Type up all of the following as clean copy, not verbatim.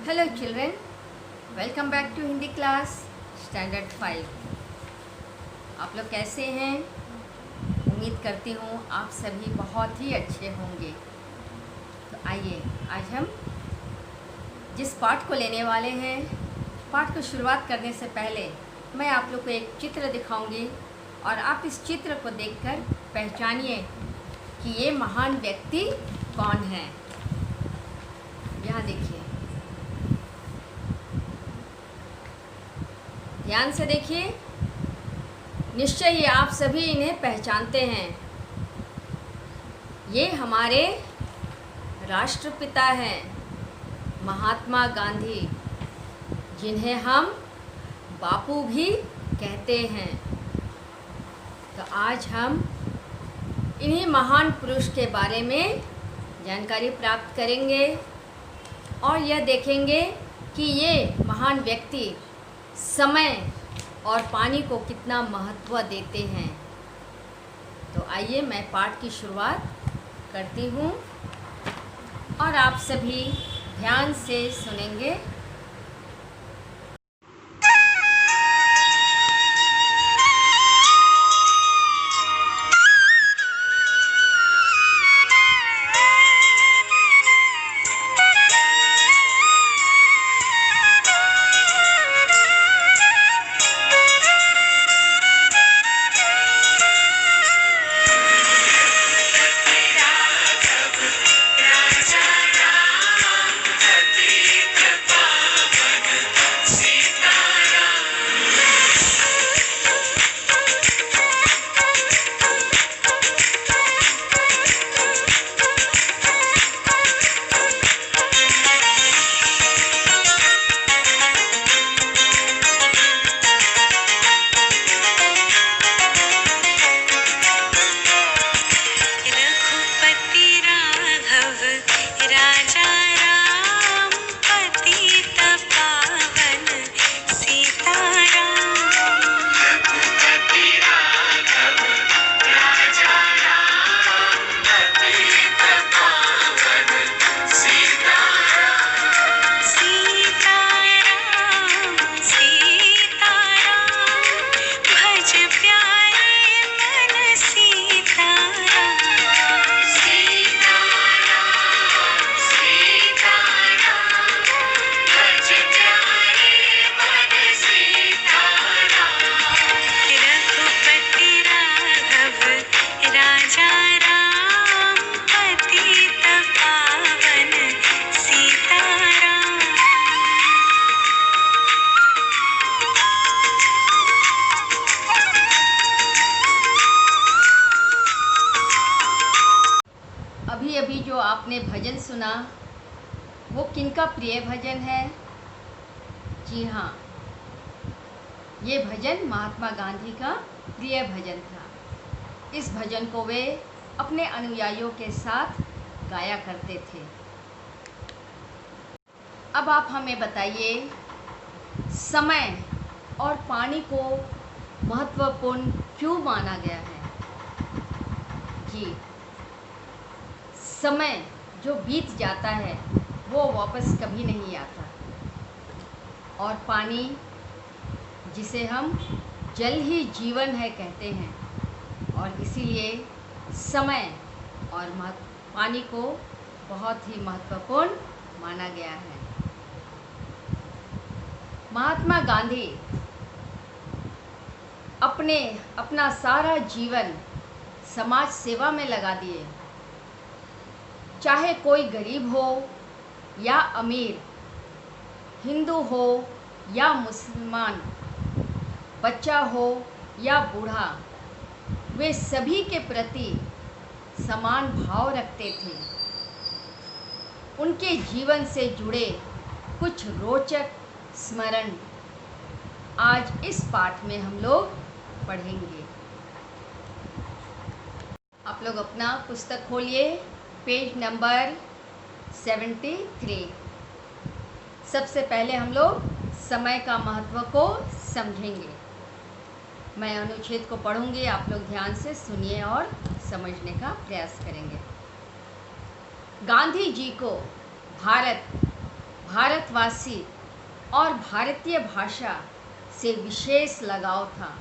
Hello children, welcome back to Hindi class standard 5। आप लोग कैसे हैं? उम्मीद करती हूँ आप सभी बहुत ही अच्छे होंगे। तो आइए आज हम जिस पाठ को लेने वाले हैं, पाठ को शुरुआत करने से पहले मैं आप लोग को एक चित्र दिखाऊंगी और आप इस चित्र को देखकर पहचानिए कि ये महान व्यक्ति कौन है। यहाँ देखिए, ध्यान से देखिए। निश्चय ही आप सभी इन्हें पहचानते हैं। ये हमारे राष्ट्रपिता हैं, महात्मा गांधी, जिन्हें हम बापू भी कहते हैं। तो आज हम इन्हीं महान पुरुष के बारे में जानकारी प्राप्त करेंगे और यह देखेंगे कि ये महान व्यक्ति समय और पानी को कितना महत्व देते हैं। तो आइए मैं पाठ की शुरुआत करती हूँ और आप सभी ध्यान से सुनेंगे। अभी अभी जो आपने भजन सुना वो किनका प्रिय भजन है? जी हाँ, ये भजन महात्मा गांधी का प्रिय भजन था। इस भजन को वे अपने अनुयायियों के साथ गाया करते थे। अब आप हमें बताइए, समय और पानी को महत्वपूर्ण क्यों माना गया है? जी, समय जो बीत जाता है वो वापस कभी नहीं आता, और पानी जिसे हम जल ही जीवन है कहते हैं, और इसीलिए समय और पानी को बहुत ही महत्वपूर्ण माना गया है। महात्मा गांधी अपना सारा जीवन समाज सेवा में लगा दिए। चाहे कोई गरीब हो या अमीर, हिंदू हो या मुसलमान, बच्चा हो या बूढ़ा, वे सभी के प्रति समान भाव रखते थे। उनके जीवन से जुड़े कुछ रोचक स्मरण आज इस पाठ में हम लोग पढ़ेंगे। आप लोग अपना पुस्तक खोलिए, पेज नंबर 73। सबसे पहले हम लोग समय का महत्व को समझेंगे। मैं अनुच्छेद को पढ़ूंगी, आप लोग ध्यान से सुनिए और समझने का प्रयास करेंगे। गांधी जी को भारतवासी और भारतीय भाषा से विशेष लगाव था।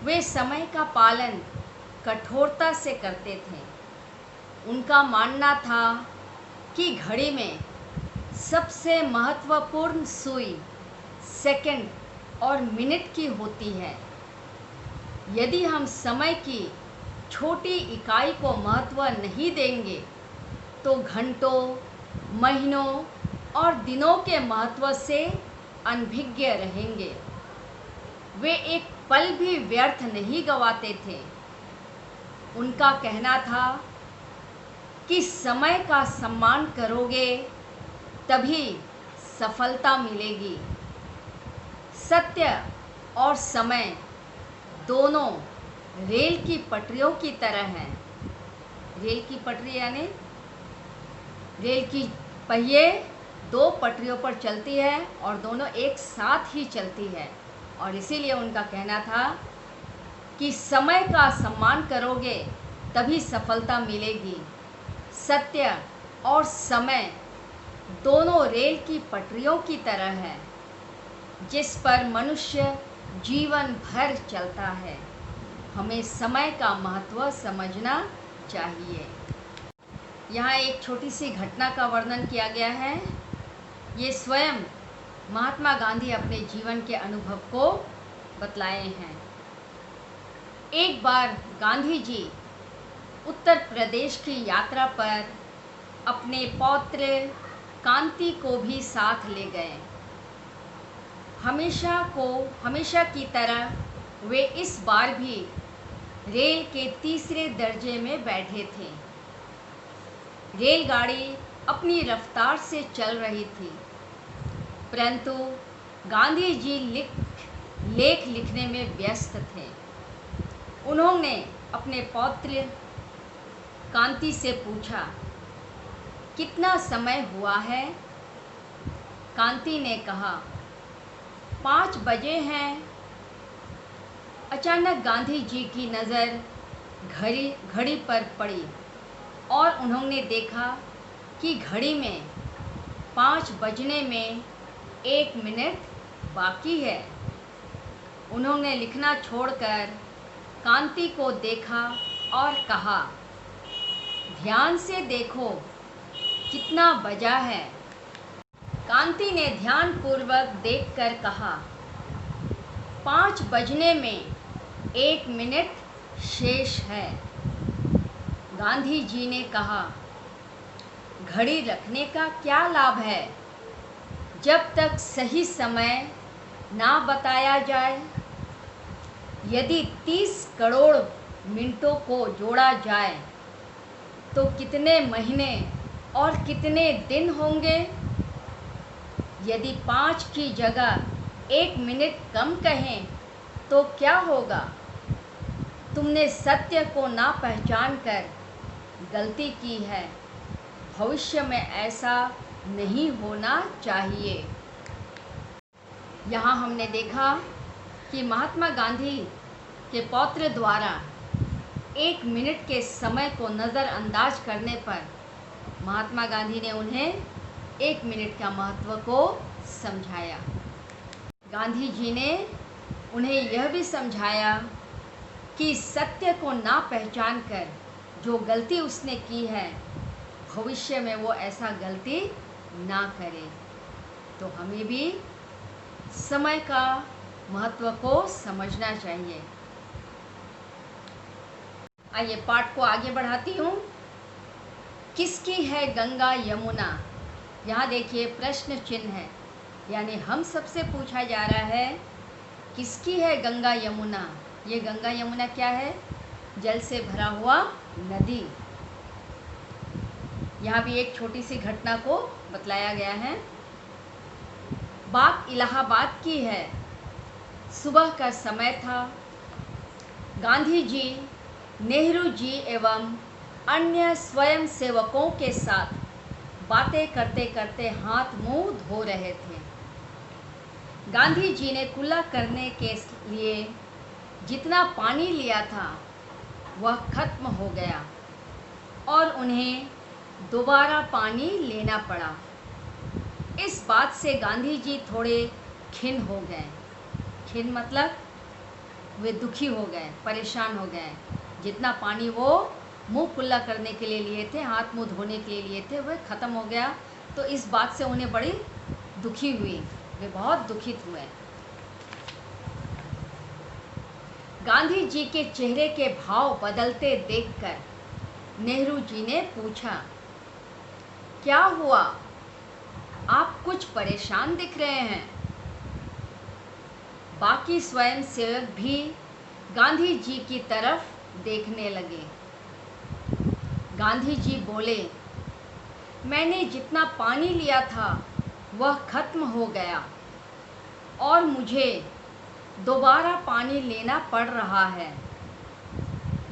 वे समय का पालन कठोरता से करते थे। उनका मानना था कि घड़ी में सबसे महत्वपूर्ण सुई सेकंड और मिनट की होती है। यदि हम समय की छोटी इकाई को महत्व नहीं देंगे तो घंटों, महीनों और दिनों के महत्व से अनभिज्ञ रहेंगे। वे एक पल भी व्यर्थ नहीं गंवाते थे। उनका कहना था कि समय का सम्मान करोगे तभी सफलता मिलेगी। सत्य और समय दोनों रेल की पटरियों की तरह हैं। रेल की पटरी यानी रेल की पहिए दो पटरियों पर चलती है और दोनों एक साथ ही चलती है। और इसीलिए उनका कहना था कि समय का सम्मान करोगे तभी सफलता मिलेगी। सत्य और समय दोनों रेल की पटरियों की तरह है जिस पर मनुष्य जीवन भर चलता है। हमें समय का महत्व समझना चाहिए। यहाँ एक छोटी सी घटना का वर्णन किया गया है। ये स्वयं महात्मा गांधी अपने जीवन के अनुभव को बतलाए हैं। एक बार गांधी जी उत्तर प्रदेश की यात्रा पर अपने पौत्र कांति को भी साथ ले गए। हमेशा की तरह वे इस बार भी रेल के तीसरे दर्जे में बैठे थे। रेलगाड़ी अपनी रफ्तार से चल रही थी, परंतु गांधी जी लेख लिखने में व्यस्त थे। उन्होंने अपने पौत्र कांति से पूछा, कितना समय हुआ है? कांति ने कहा, 5 बजे हैं। अचानक गांधी जी की नज़र घड़ी पर पड़ी और उन्होंने देखा कि घड़ी में 5 बजने में 1 मिनट बाकी है। उन्होंने लिखना छोड़कर कांति को देखा और कहा, ध्यान से देखो कितना बजा है। कांति ने ध्यानपूर्वक देखकर कहा, 5 बजने में 1 मिनट शेष है। गांधी जी ने कहा, घड़ी रखने का क्या लाभ है जब तक सही समय ना बताया जाए। यदि 30 करोड़ मिनटों को जोड़ा जाए तो कितने महीने और कितने दिन होंगे। यदि 5 की जगह 1 मिनट कम कहें तो क्या होगा। तुमने सत्य को ना पहचान कर गलती की है। भविष्य में ऐसा नहीं होना चाहिए। यहाँ हमने देखा कि महात्मा गांधी के पौत्र द्वारा 1 मिनट के समय को नज़रअंदाज करने पर महात्मा गांधी ने उन्हें 1 मिनट का महत्व को समझाया। गांधी जी ने उन्हें यह भी समझाया कि सत्य को ना पहचान कर जो गलती उसने की है, भविष्य में वो ऐसा गलती ना करे। तो हमें भी समय का महत्व को समझना चाहिए। आइए पाठ को आगे बढ़ाती हूँ। किसकी है गंगा यमुना? यहाँ देखिए प्रश्न चिन्ह है, यानी हम सबसे पूछा जा रहा है किसकी है गंगा यमुना। ये गंगा यमुना क्या है? जल से भरा हुआ नदी। यहाँ भी एक छोटी सी घटना को बतलाया गया है। बात इलाहाबाद की है। सुबह का समय था। गांधी जी, नेहरू जी एवं अन्य स्वयंसेवकों के साथ बातें करते करते हाथ मुंह धो रहे थे। गांधी जी ने कुल्ला करने के लिए जितना पानी लिया था वह खत्म हो गया और उन्हें दोबारा पानी लेना पड़ा। इस बात से गांधी जी थोड़े खिन्न हो गए। खिन्न मतलब वे दुखी हो गए, परेशान हो गए। जितना पानी वो मुंह कुल्ला करने के लिए लिए थे, हाथ मुंह धोने के लिए लिए थे, वह ख़त्म हो गया। तो इस बात से उन्हें बड़ी दुखी हुई, वे बहुत दुखित हुए। गांधी जी के चेहरे के भाव बदलते देखकर नेहरू जी ने पूछा, क्या हुआ, आप कुछ परेशान दिख रहे हैं। बाकी स्वयंसेवक भी गांधी जी की तरफ देखने लगे। गांधी जी बोले, मैंने जितना पानी लिया था वह खत्म हो गया और मुझे दोबारा पानी लेना पड़ रहा है।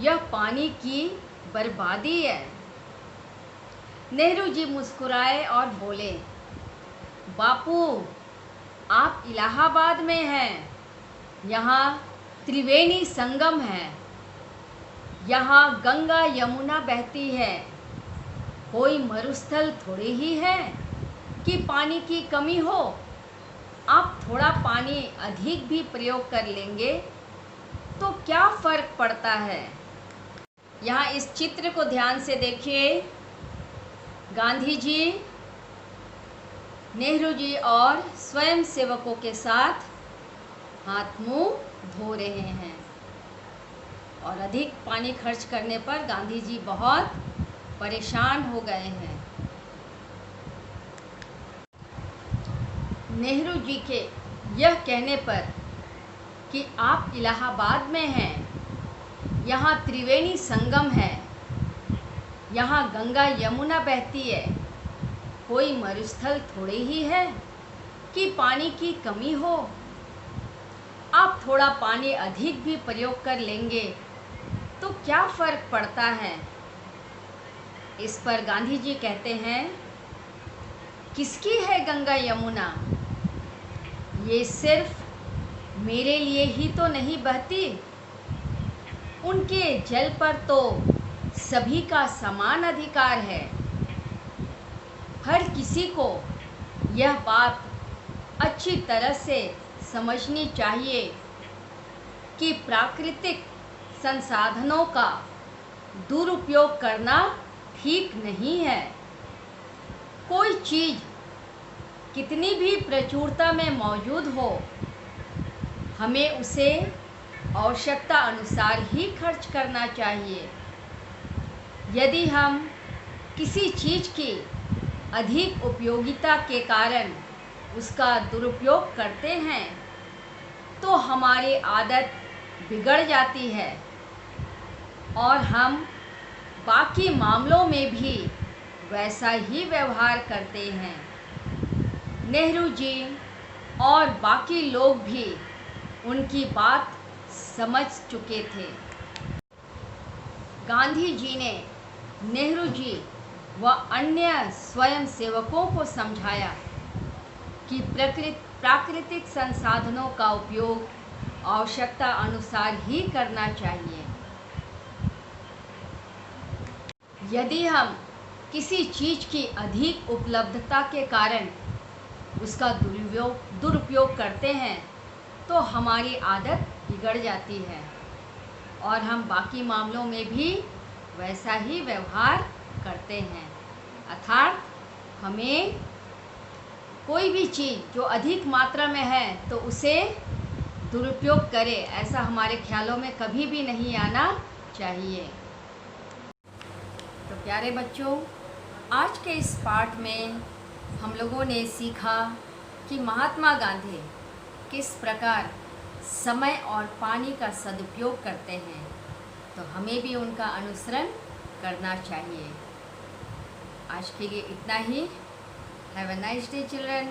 यह पानी की बर्बादी है। नेहरू जी मुस्कुराए और बोले, बापू, आप इलाहाबाद में हैं, यहाँ त्रिवेणी संगम है, यहाँ गंगा यमुना बहती है, कोई मरुस्थल थोड़े ही है कि पानी की कमी हो। आप थोड़ा पानी अधिक भी प्रयोग कर लेंगे तो क्या फ़र्क पड़ता है। यहाँ इस चित्र को ध्यान से देखिए। गांधी जी, नेहरू जी और स्वयंसेवकों के साथ हाथ मुंह धो रहे हैं और अधिक पानी खर्च करने पर गांधी जी बहुत परेशान हो गए हैं। नेहरू जी के यह कहने पर कि आप इलाहाबाद में हैं, यहाँ त्रिवेणी संगम है, यहाँ गंगा यमुना बहती है, कोई मरुस्थल थोड़े ही है कि पानी की कमी हो। आप थोड़ा पानी अधिक भी प्रयोग कर लेंगे तो क्या फ़र्क पड़ता है। इस पर गांधी जी कहते हैं, किसकी है गंगा यमुना, ये सिर्फ मेरे लिए ही तो नहीं बहती, उनके जल पर तो सभी का समान अधिकार है। हर किसी को यह बात अच्छी तरह से समझनी चाहिए कि प्राकृतिक संसाधनों का दुरुपयोग करना ठीक नहीं है। कोई चीज़ कितनी भी प्रचुरता में मौजूद हो, हमें उसे आवश्यकता अनुसार ही खर्च करना चाहिए। यदि हम किसी चीज़ की अधिक उपयोगिता के कारण उसका दुरुपयोग करते हैं तो हमारी आदत बिगड़ जाती है और हम बाकी मामलों में भी वैसा ही व्यवहार करते हैं। नेहरू जी और बाकी लोग भी उनकी बात समझ चुके थे। गांधी जी ने नेहरू जी व अन्य स्वयंसेवकों को समझाया कि प्राकृतिक संसाधनों का उपयोग आवश्यकता अनुसार ही करना चाहिए। यदि हम किसी चीज़ की अधिक उपलब्धता के कारण उसका दुरुपयोग करते हैं तो हमारी आदत बिगड़ जाती है और हम बाकी मामलों में भी वैसा ही व्यवहार करते हैं। अर्थात हमें कोई भी चीज़ जो अधिक मात्रा में है तो उसे दुरुपयोग करें, ऐसा हमारे ख्यालों में कभी भी नहीं आना चाहिए। तो प्यारे बच्चों, आज के इस पाठ में हम लोगों ने सीखा कि महात्मा गांधी किस प्रकार समय और पानी का सदुपयोग करते हैं, तो हमें भी उनका अनुसरण करना चाहिए। आज के लिए इतना ही। Have a nice day children.